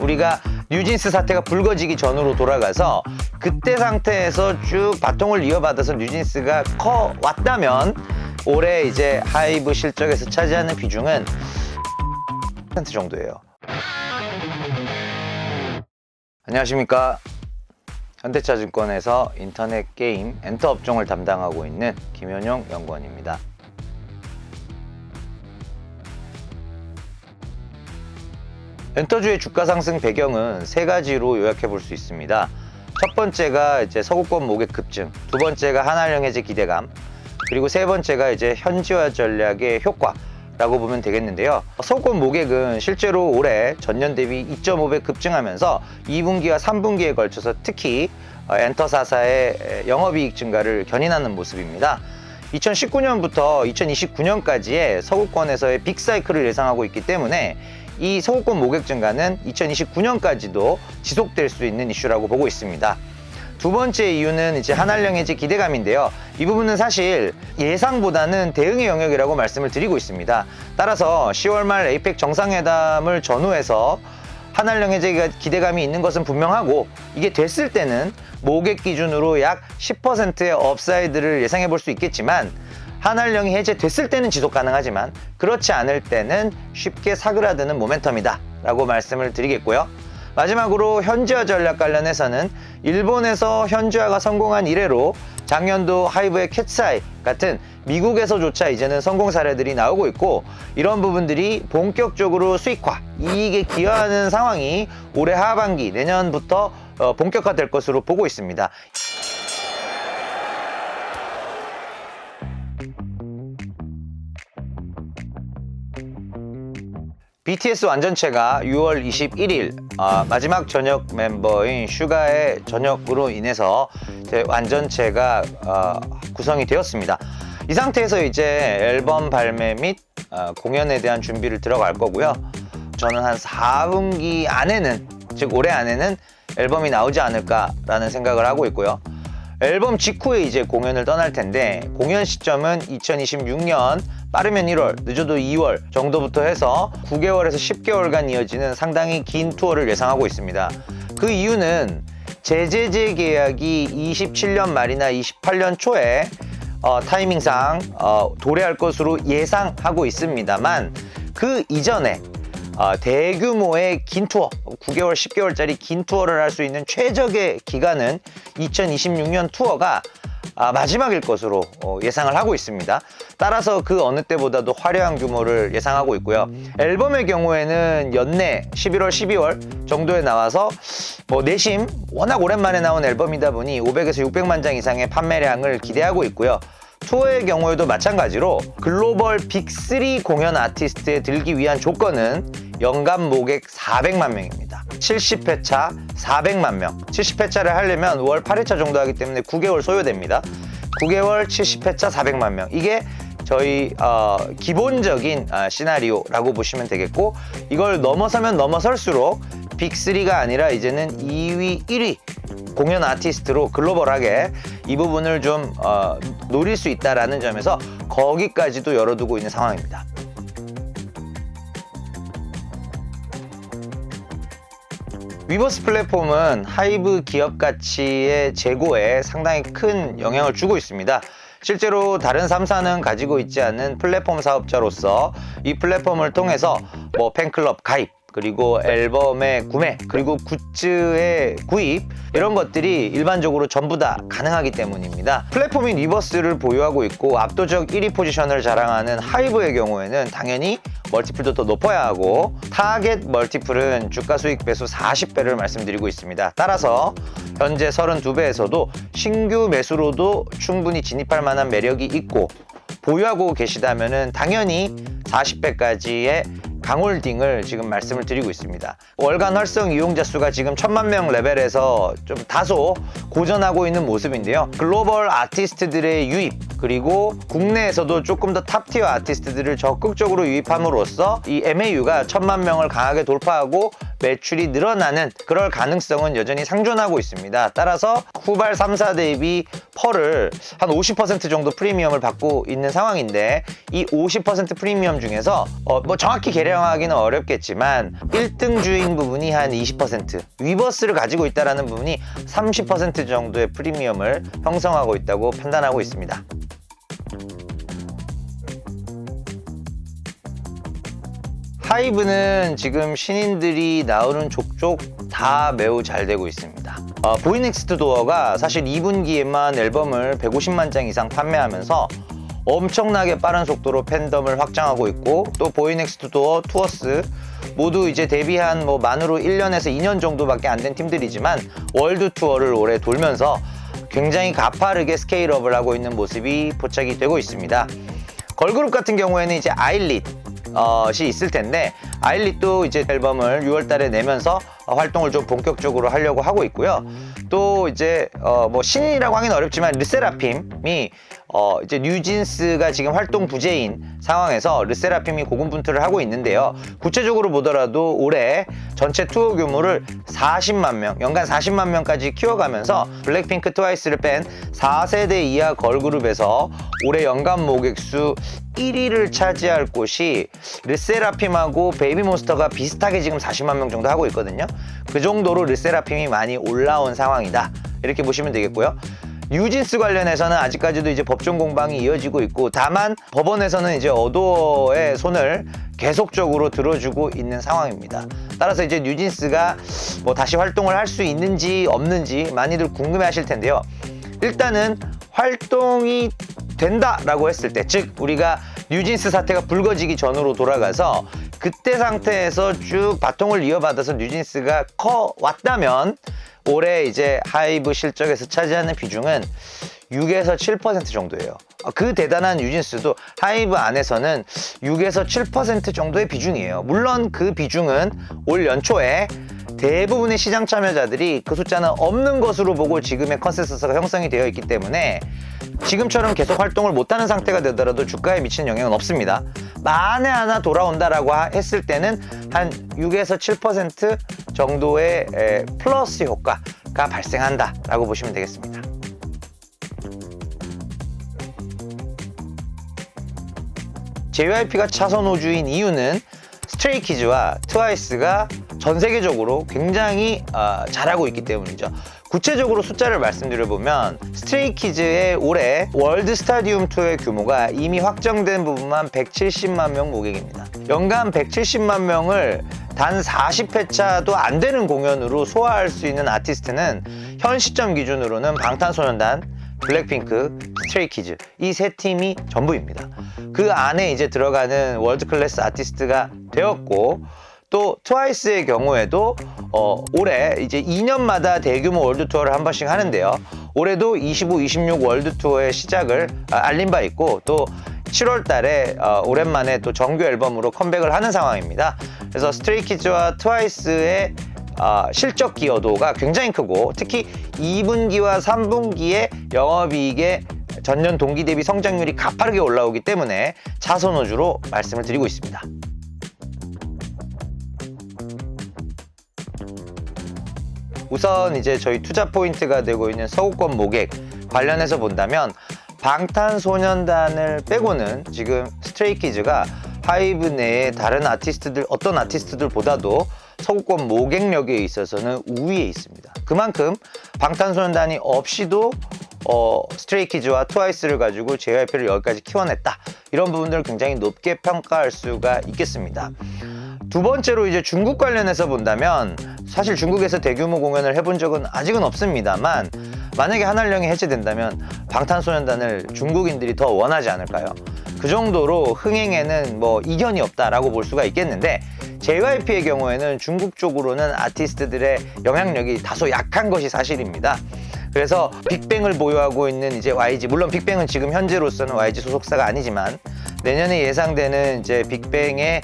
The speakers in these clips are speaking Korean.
우리가 뉴진스 사태가 불거지기 전으로 돌아가서 그때 상태에서 쭉 바통을 이어받아서 뉴진스가 커왔다면 올해 이제 하이브 실적에서 차지하는 비중은 10% 정도예요. 안녕하십니까. 현대차증권에서 인터넷 게임 엔터 업종을 담당하고 있는 김현용 연구원입니다. 엔터주의 주가 상승 배경은 세 가지로 요약해 볼 수 있습니다. 첫 번째가 이제 서구권 모객 급증, 두 번째가 한한령 해제 기대감, 그리고 세 번째가 이제 현지화 전략의 효과라고 보면 되겠는데요. 서구권 모객은 실제로 올해 전년 대비 2.5배 급증하면서 2분기와 3분기에 걸쳐서 특히 엔터사사의 영업이익 증가를 견인하는 모습입니다. 2019년부터 2029년까지의 서구권에서의 빅사이클을 예상하고 있기 때문에 이 서구권 모객 증가는 2029년까지도 지속될 수 있는 이슈라고 보고 있습니다. 두 번째 이유는 이제 한한령 해제 기대감인데요. 이 부분은 사실 예상보다는 대응의 영역이라고 말씀을 드리고 있습니다. 따라서 10월 말 에이펙 정상회담을 전후해서 한한령 해제 기대감이 있는 것은 분명하고, 이게 됐을 때는 모객 기준으로 약 10%의 업사이드를 예상해 볼 수 있겠지만, 한한령이 해제됐을 때는 지속 가능하지만 그렇지 않을 때는 쉽게 사그라드는 모멘텀이다 라고 말씀을 드리겠고요. 마지막으로 현지화 전략 관련해서는 일본에서 현지화가 성공한 이래로 작년도 하이브의 캣사이 같은 미국에서조차 이제는 성공 사례들이 나오고 있고, 이런 부분들이 본격적으로 수익화, 이익에 기여하는 상황이 올해 하반기, 내년부터 본격화될 것으로 보고 있습니다. BTS 완전체가 6월 21일 마지막 전역 멤버인 슈가의 전역으로 인해서 완전체가 구성이 되었습니다. 이 상태에서 이제 앨범 발매 및 공연에 대한 준비를 들어갈 거고요. 저는 한 4분기 안에는, 즉 올해 안에는 앨범이 나오지 않을까라는 생각을 하고 있고요. 앨범 직후에 이제 공연을 떠날 텐데, 공연 시점은 2026년 빠르면 1월, 늦어도 2월 정도부터 해서 9개월에서 10개월간 이어지는 상당히 긴 투어를 예상하고 있습니다. 그 이유는 제재제 계약이 27년 말이나 28년 초에 타이밍상 도래할 것으로 예상하고 있습니다만, 그 이전에 대규모의 긴 투어, 9개월, 10개월짜리 긴 투어를 할 수 있는 최적의 기간은 2026년 투어가 마지막일 것으로 예상을 하고 있습니다. 따라서 그 어느 때보다도 화려한 규모를 예상하고 있고요. 앨범의 경우에는 연내 11월, 12월 정도에 나와서 내심 워낙 오랜만에 나온 앨범이다 보니 500에서 600만 장 이상의 판매량을 기대하고 있고요. 투어의 경우에도 마찬가지로 글로벌 빅3 공연 아티스트에 들기 위한 조건은 연간 모객 400만 명입니다. 70회차 400만 명. 70회차를 하려면 5월 8회차 정도 하기 때문에 9개월 소요됩니다. 9개월 70회차 400만 명. 이게 저희 기본적인 시나리오라고 보시면 되겠고, 이걸 넘어서면 넘어설수록 빅3가 아니라 이제는 2위, 1위 공연 아티스트로 글로벌하게 이 부분을 좀 노릴 수 있다라는 점에서 거기까지도 열어두고 있는 상황입니다. 위버스 플랫폼은 하이브 기업 가치의 재고에 상당히 큰 영향을 주고 있습니다. 실제로 다른 3사는 가지고 있지 않은 플랫폼 사업자로서 이 플랫폼을 통해서 팬클럽 가입, 그리고 앨범의 구매, 그리고 굿즈의 구입, 이런 것들이 일반적으로 전부 다 가능하기 때문입니다. 플랫폼인 위버스를 보유하고 있고 압도적 1위 포지션을 자랑하는 하이브의 경우에는 당연히 멀티플도 더 높아야 하고, 타겟 멀티플은 주가 수익 배수 40배를 말씀드리고 있습니다. 따라서 현재 32배에서도 신규 매수로도 충분히 진입할 만한 매력이 있고, 보유하고 계시다면은 당연히 40배까지의 강홀딩을 지금 말씀을 드리고 있습니다. 월간 활성 이용자 수가 지금 1000만 명 레벨에서 좀 다소 고전하고 있는 모습인데요. 글로벌 아티스트들의 유입, 그리고 국내에서도 조금 더 탑티어 아티스트들을 적극적으로 유입함으로써 이 MAU가 1000만 명을 강하게 돌파하고 매출이 늘어나는 그럴 가능성은 여전히 상존하고 있습니다. 따라서 후발 3사 대비 펄을 한 50% 정도 프리미엄을 받고 있는 상황인데, 이 50% 프리미엄 중에서 뭐 정확히 계량하기는 어렵겠지만 1등 주인 부분이 한 20%, 위버스를 가지고 있다는 부분이 30% 정도의 프리미엄을 형성하고 있다고 판단하고 있습니다. 하이브는 지금 신인들이 나오는 족족 다 매우 잘 되고 있습니다. 보이넥스트 도어가 사실 2분기에만 앨범을 150만 장 이상 판매하면서 엄청나게 빠른 속도로 팬덤을 확장하고 있고, 또 보이넥스트 도어, 투어스 모두 이제 데뷔한 뭐 만으로 1년에서 2년 정도밖에 안 된 팀들이지만 월드 투어를 올해 돌면서 굉장히 가파르게 스케일업을 하고 있는 모습이 포착이 되고 있습니다. 걸그룹 같은 경우에는 이제 아일릿 이 있을 텐데, 아일릿도 이제 앨범을 6월 달에 내면서 활동을 좀 본격적으로 하려고 하고 있고요. 또 이제 뭐 신인이라고 하긴 어렵지만 르세라핌이 이제 뉴진스가 지금 활동 부재인 상황에서 르세라핌이 고군분투를 하고 있는데요. 구체적으로 보더라도 올해 전체 투어 규모를 40만 명, 연간 40만 명까지 키워가면서 블랙핑크, 트와이스를 뺀 4세대 이하 걸그룹에서 올해 연간 모객 수 1위를 차지할 곳이 르세라핌하고 베이비몬스터가 비슷하게 지금 40만 명 정도 하고 있거든요. 그 정도로 르세라핌이 많이 올라온 상황이다, 이렇게 보시면 되겠고요. 뉴진스 관련해서는 아직까지도 이제 법정 공방이 이어지고 있고, 다만 법원에서는 이제 어도어의 손을 계속적으로 들어주고 있는 상황입니다. 따라서 이제 뉴진스가 뭐 다시 활동을 할 수 있는지 없는지 많이들 궁금해 하실 텐데요. 일단은 활동이 된다라고 했을 때, 즉 우리가 뉴진스 사태가 불거지기 전으로 돌아가서 그때 상태에서 쭉 바통을 이어받아서 뉴진스가 커왔다면 올해 이제 하이브 실적에서 차지하는 비중은 6에서 7% 정도예요. 그 대단한 뉴진스도 하이브 안에서는 6에서 7% 정도의 비중이에요. 물론 그 비중은 올 연초에 대부분의 시장 참여자들이 그 숫자는 없는 것으로 보고 지금의 컨센서스가 형성이 되어 있기 때문에 지금처럼 계속 활동을 못하는 상태가 되더라도 주가에 미치는 영향은 없습니다. 만에 하나 돌아온다라고 했을 때는 한 6에서 7% 정도의 플러스 효과가 발생한다라고 보시면 되겠습니다. JYP가 차선 호주인 이유는 스트레이키즈와 트와이스가 전 세계적으로 굉장히 잘하고 있기 때문이죠. 구체적으로 숫자를 말씀드려보면 스트레이키즈의 올해 월드 스타디움 투어의 규모가 이미 확정된 부분만 170만 명 모객입니다. 연간 170만 명을 단 40회차도 안 되는 공연으로 소화할 수 있는 아티스트는 현 시점 기준으로는 방탄소년단, 블랙핑크, 스트레이키즈 이 세 팀이 전부입니다. 그 안에 이제 들어가는 월드 클래스 아티스트가 되었고, 또 트와이스의 경우에도 올해 이제 2년마다 대규모 월드 투어를 한 번씩 하는데요. 올해도 25, 26 월드 투어의 시작을 알린 바 있고, 또 7월 달에 오랜만에 또 정규 앨범으로 컴백을 하는 상황입니다. 그래서 스트레이키즈와 트와이스의 실적 기여도가 굉장히 크고, 특히 2분기와 3분기의 영업이익의 전년 동기 대비 성장률이 가파르게 올라오기 때문에 차선호주로 말씀을 드리고 있습니다. 우선 이제 저희 투자 포인트가 되고 있는 서구권 모객 관련해서 본다면, 방탄소년단을 빼고는 지금 스트레이키즈가 하이브 내의 다른 아티스트들, 어떤 아티스트들보다도 서구권 모객력에 있어서는 우위에 있습니다. 그만큼 방탄소년단이 없이도 스트레이키즈와 트와이스를 가지고 JYP를 여기까지 키워냈다, 이런 부분들을 굉장히 높게 평가할 수가 있겠습니다. 두 번째로 이제 중국 관련해서 본다면, 사실 중국에서 대규모 공연을 해본 적은 아직은 없습니다만, 만약에 한알령이 해체된다면 방탄소년단을 중국인들이 더 원하지 않을까요? 그 정도로 흥행에는 뭐 이견이 없다라고 볼 수가 있겠는데, JYP의 경우에는 중국 쪽으로는 아티스트들의 영향력이 다소 약한 것이 사실입니다. 그래서 빅뱅을 보유하고 있는 이제 YG, 물론 빅뱅은 지금 현재로서는 YG 소속사가 아니지만 내년에 예상되는 이제 빅뱅의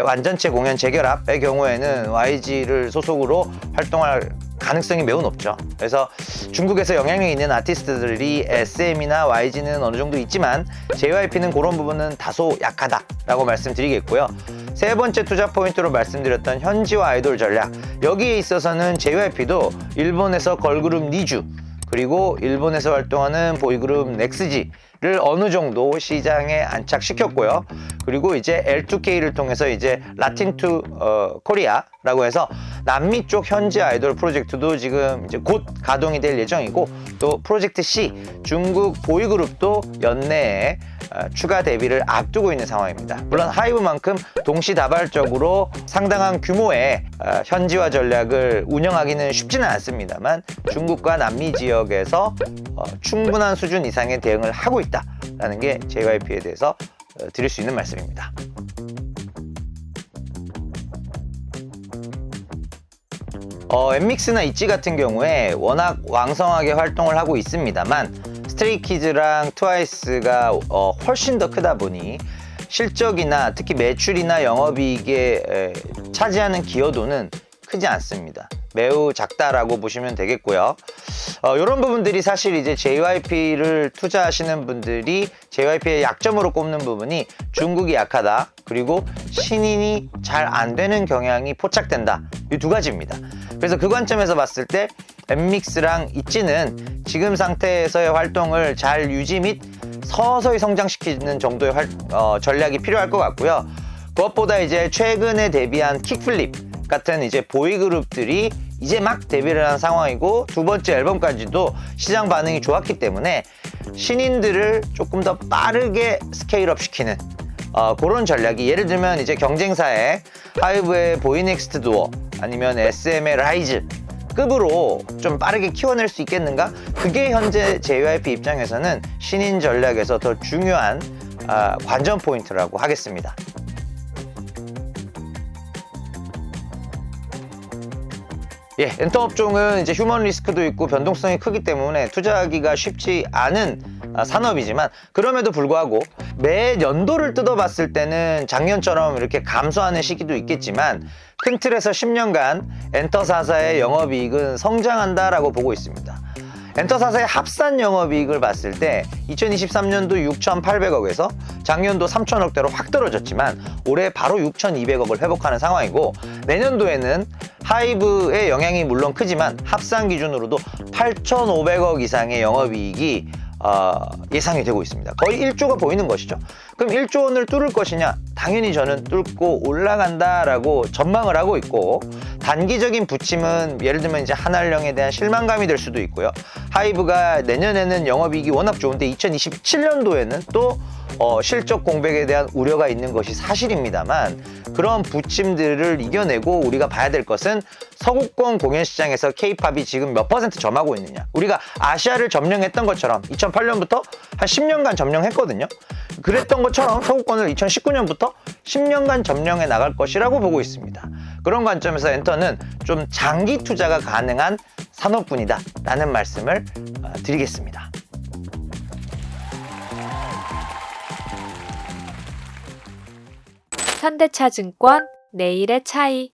완전체 공연 재결합의 경우에는 YG를 소속으로 활동할 가능성이 매우 높죠. 그래서 중국에서 영향력 있는 아티스트들이 SM이나 YG는 어느 정도 있지만 JYP는 그런 부분은 다소 약하다라고 말씀드리겠고요. 세 번째 투자 포인트로 말씀드렸던 현지화 아이돌 전략, 여기에 있어서는 JYP도 일본에서 걸그룹 니쥬 그리고 일본에서 활동하는 보이그룹 넥스지를 어느 정도 시장에 안착시켰고요. 그리고 이제 L2K를 통해서 이제 라틴 투 코리아라고 해서 남미 쪽 현지 아이돌 프로젝트도 지금 이제 곧 가동이 될 예정이고, 또 프로젝트 C 중국 보이그룹도 연내에 추가 데뷔를 앞두고 있는 상황입니다. 물론 하이브만큼 동시다발적으로 상당한 규모의 현지화 전략을 운영하기는 쉽지는 않습니다만 중국과 남미 지역에서 충분한 수준 이상의 대응을 하고 있다라는 게 JYP에 대해서 드릴 수 있는 말씀입니다. 엠믹스나 있지 같은 경우에 워낙 왕성하게 활동을 하고 있습니다만 스트레이키즈랑 트와이스가 훨씬 더 크다 보니 실적이나 특히 매출이나 영업이익에 차지하는 기여도는 크지 않습니다. 매우 작다라고 보시면 되겠고요. 이런 부분들이 사실 이제 JYP를 투자하시는 분들이 JYP의 약점으로 꼽는 부분이 중국이 약하다, 그리고 신인이 잘 안 되는 경향이 포착된다, 이 두 가지입니다. 그래서 그 관점에서 봤을 때 엠믹스랑 있지는 지금 상태에서의 활동을 잘 유지 및 서서히 성장시키는 정도의 전략이 필요할 것 같고요. 그것보다 이제 최근에 데뷔한 킥플립 같은 이제 보이그룹들이 이제 막 데뷔를 한 상황이고, 두 번째 앨범까지도 시장 반응이 좋았기 때문에 신인들을 조금 더 빠르게 스케일업 시키는 그런 전략이, 예를 들면 이제 경쟁사의 하이브의 보이넥스트 두어 아니면 SM의 라이즈 급으로 좀 빠르게 키워낼 수 있겠는가? 그게 현재 JYP 입장에서는 신인 전략에서 더 중요한 관전 포인트라고 하겠습니다. 예, 엔터 업종은 이제 휴먼 리스크도 있고 변동성이 크기 때문에 투자하기가 쉽지 않은 산업이지만, 그럼에도 불구하고 매 연도를 뜯어봤을 때는 작년처럼 이렇게 감소하는 시기도 있겠지만 큰 틀에서 10년간 엔터 4사의 영업이익은 성장한다라고 보고 있습니다. 엔터 4사의 합산 영업이익을 봤을 때 2023년도 6,800억에서 작년도 3,000억대로 확 떨어졌지만 올해 바로 6,200억을 회복하는 상황이고, 내년도에는 하이브의 영향이 물론 크지만 합산 기준으로도 8,500억 이상의 영업이익이 예상이 되고 있습니다. 거의 1조가 보이는 것이죠. 그럼 1조 원을 뚫을 것이냐? 당연히 저는 뚫고 올라간다라고 전망을 하고 있고, 단기적인 부침은 예를 들면 이제 한알령에 대한 실망감이 될 수도 있고요. 하이브가 내년에는 영업이익이 워낙 좋은데 2027년도에는 또 실적 공백에 대한 우려가 있는 것이 사실입니다만, 그런 부침들을 이겨내고 우리가 봐야 될 것은 서구권 공연 시장에서 K-팝이 지금 몇 % 점하고 있느냐. 우리가 아시아를 점령했던 것처럼 2008년부터 한 10년간 점령했거든요. 그랬던 것처럼 서구권을 2019년부터 10년간 점령해 나갈 것이라고 보고 있습니다. 그런 관점에서 엔터는 좀 장기 투자가 가능한 산업군이다 라는 말씀을 드리겠습니다. 현대차증권 내일의 차이.